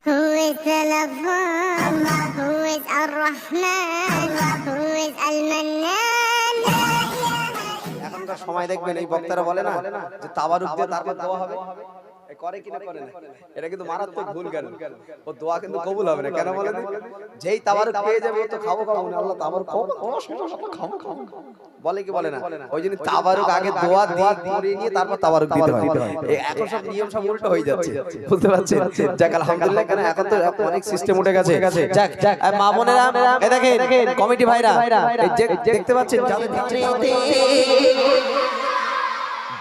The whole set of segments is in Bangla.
Who is the lover? Who is Ar-Rahman? Who is Al-Mannan? এখনকার সময় দেখবেন এই বক্তারা বলে না যে তাবারুক দিয়ে তারপর দোয়া হবে, এ করে কি না করে না, এটা কিন্তু মারাত্মক ভুল জ্ঞান। ও দোয়া কিন্তু কবুল হবে না। কেন বলেন? যেই তাবারুক পেয়ে যাবে ও তো খাবো না, আল্লাহ তাবারুক খাবো বলে কি বলে না? ওই জন্য তাবারুক আগে দোয়া দিয়ে পড়ে নিয়ে তারপর তাবারুক দিতে হয়। এখন সব নিয়ম সব উল্টো হয়ে যাচ্ছে, বুঝতে পারছেন? যাক আলহামদুলিল্লাহ, কেন এখন তো অনেক সিস্টেম উঠে গেছে। যাক মা বোনেরা, এই দেখেন কমিটি ভাইরা, দেখতে পাচ্ছেন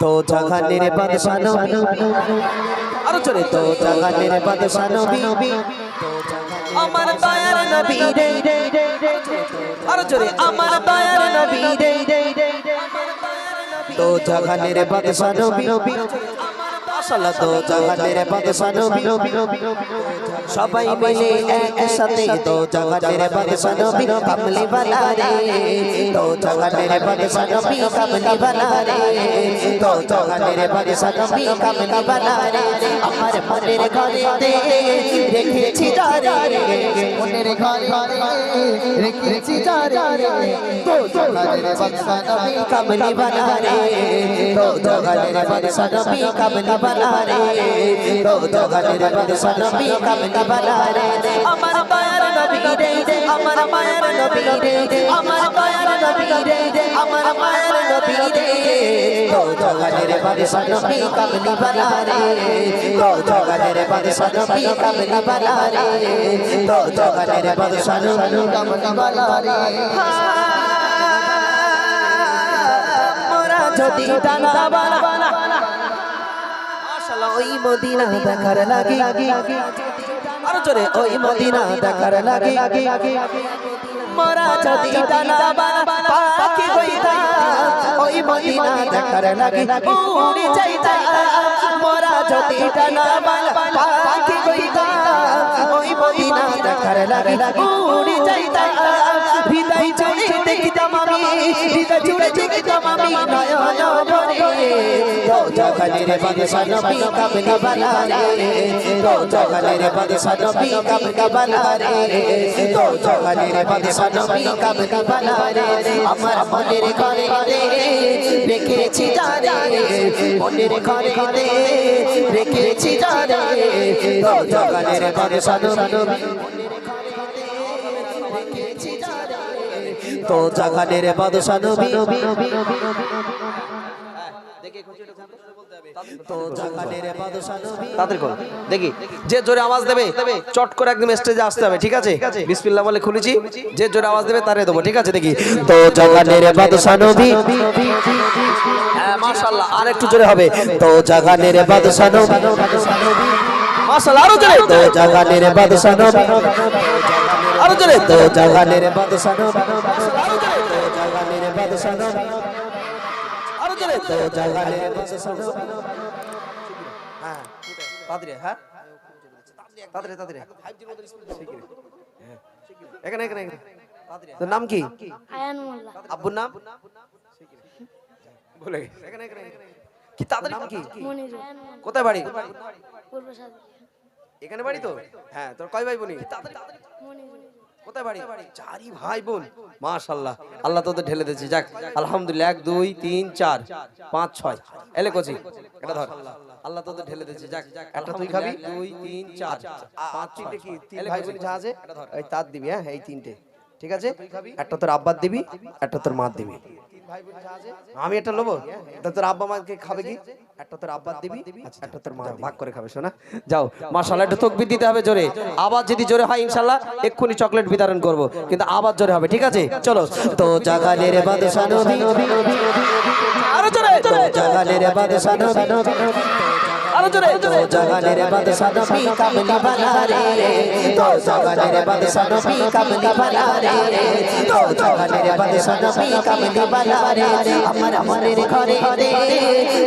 दो जहानेर बादशाह नबी आरो चले दो जहानेर बादशाह नबी আমার দয়ার নবী রে আরো জোরে আমার দয়ার নবী রে দো জাহানের বাদশা নবী মাশাআল্লাহ দো জাহানের বাদশা নবী সবাই মিলে একসাথে দো জাহানের বাদশা নবী কামলি वाला রে দো জাহানের বাদশা নবী কামলি वाला রে দো জাহানের বাদশা নবী কামলি वाला রে আমার মনের ঘরেতে রেখেছি যারে মনের ঘরে রেখেছি যারে দো জাহানের বাদশা নবী কামলি वाला রে দো জাহানের বাদশা নবী কামলি वाला রে দো জাহানের বাদশা নবী কামলি वाला রে আমার দয়ার নবী রে আমার মায়ের নবী রে আমার দয়ার নবী রে আমার মায়ের নবী রে দো জাহানের বাদশা নবী কামলি वाला রে দো জাহানের বাদশা নবী কামলি वाला রে দো জাহানের বাদশা নবী কামলি वाला রে মোরা যদি টানা বানা মাশাআল্লাহ ওই মদিনা দেখার লাগি আরো জোরে ওই মদিনা দেখার লাগি মোরা যদি টানা বানা পাখি হইতাম ওই মদিনা দেখার লাগি উড়ে যাইতাম মোরা যদি টানা বানা পাখি হইতাম ওই মদিনা দেখার লাগি উড়ে যাইতাম হৃদয় জুড়ে দেখিতাম আমি হৃদয় জুড়ে দেখিতাম আমি নয়ন ভরে দো জাহানের বাদশা নবী কামলি वाला রে দো জাহানের বাদশা নবী কামলি वाला রে দো জাহানের বাদশা নবী কামলি वाला রে আমার মনের ঘরে রেখেছি যারে মনের ঘরে রেখেছি যারে দো জাহানের বাদশা নবী তো জাহানের বাদশা নবী তো জাহানের বাদশা নবী তাদের কোন দেখি যে জোরে আওয়াজ দেবে চট করে একদম স্টেজে আসতে হবে, ঠিক আছে? বিসমিল্লাহ বলে খুলেছি, যে জোরে আওয়াজ দেবে তারে দেবো, ঠিক আছে? দেখি তো জাহানের বাদশা নবী হ্যাঁ মাশাআল্লাহ, আর একটু জোরে হবে। তো জাহানের বাদশা নবী মাশাআল্লাহ, আরো জোরে। তো জাহানের বাদশা নবী আরো জোরে তো জাহানের বাদশা নবী তো জাহানের বাদশা নবী আরো জোরে। তো জাহানের বাদশা নবী হ্যাঁ তাড়াতাড়ি, হ্যাঁ তাড়াতাড়ি এখানে তোর নাম কি? আয়ান মোল্লা। আব্বুর নাম বলে এখানে কি? তাদের নাম কি? মনির। কোথায় বাড়ি? পূর্ব সাথী। এখানে বাড়ি তো? হ্যাঁ, তোর কয় ভাই বোন? মনির। কোথায় বাড়ি? চারই ভাই বোন, মাশাআল্লাহ, আল্লাহ তোদের ঢেলে দিয়েছে। যাক আলহামদুলিল্লাহ, 1 2 3 4 5 6 এলে কোচি এটা ধর, আল্লাহ তোদের ঢেলে দিয়েছে। যাক একটা তুই খাবি, 2 3 4 5 তিনটে কি তিন ভাই বোন যা আছে এই তার দিবি, হ্যাঁ এই তিনটে, ঠিক আছে? একটা তোর আব্বার দিবি, একটা তোর মা দিবি। আমি এটা নেবো, এটা তোর আব্বা মাকে খাবে কি? একটা তোর আব্বার দিবি, একটা তোর মা ভাগ করে খাবে। শোনা যাও, মাশাআল্লাহ, একটু তাকবীর দিতে হবে জোরে। আওয়াজ যদি জোরে হয় ইনশাআল্লাহ এক্ষুনি চকলেট বিতরণ করব, কিন্তু আওয়াজ জোরে হবে, ঠিক আছে? চলো। তো জাহানের বাদশা নবী আরো জোরে। তো জাহানের বাদশা নবী আরো জোরে। তো জাহানের বাদশা নবী কামলি वाला রে তো জাহানের বাদশা নবী কামলি वाला রে তো জাহানের বাদশা নবী কামলি वाला রে আমার মনের ঘরে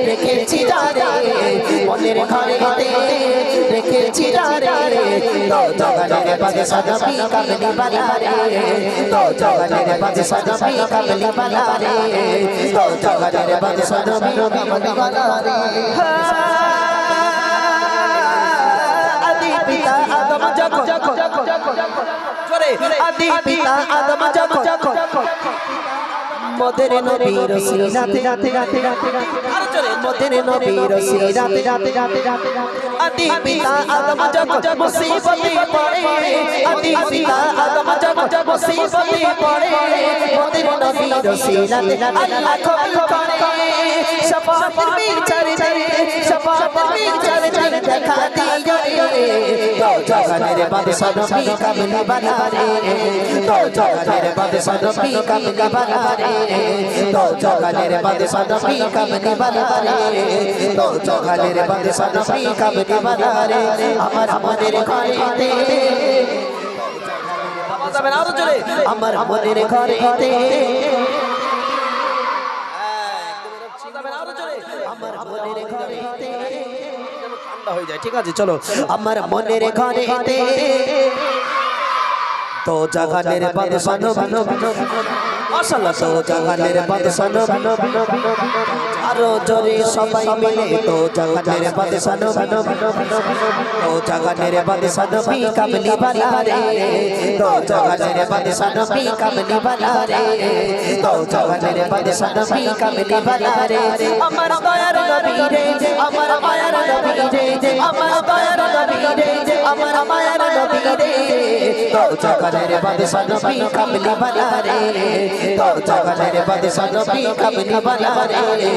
রেখেছি যারে মনের ঘরে রেখেছি যারে তো জাহানের বাদশা নবী কামলি वाला রে তো জাহানের বাদশা নবী কামলি वाला রে তো জাহানের বাদশা নবী কামলি वाला রে আদম যখন জোরে আদি পিতা আদম যখন মোদের নবীর সিরাতে আর জোরে মোদের নবীর সিরাতে আদি পিতা আদম যখন মুসিবতে পড়ে আদি পিতা আদম যখন মুসিবতে পড়ে মোদের নবীর সিরাতে আল্লাহ কবুল করে শাফাতের বিচারে দেখা দিও রে তো জগনের বাদশা নবী কামলি বানা রে তো জগনের বাদশা নবী কামলি বানা রে তো জগনের বাদশা নবী কামলি বানা রে তো জগনের বাদশা নবী কামলি বানা রে আমার মনের ঘরেতে যাবেন আরো জোরে আমার মনের ঘরেতে আমার মনের ঘরেতে ঠান্ডা হয়ে যায় ঠিক আছে চলো আমার মনের ঘরেতে তো জাগানের বাদশা নবী মাশাআল্লাহ তো জাগানের বাদশা নবী আরো জোরে সবাই মিলে তো জাগানের বাদশা নবী তো জাগানের বাদশা নবী কামলি বানা রে তো জাগানের বাদশা নবী কামলি বানা রে তো জাগানের বাদশা নবী কামলি বানা রে আমার দয়ার নবী রে আমার মায়ার নবী রে আমার দয়ার নবী রে আমার মায়ার নবী রে তো জাগানের বাদশা নবী কামলি বানা রে তো জাগানের বাদশা নবী কামলি বানা রে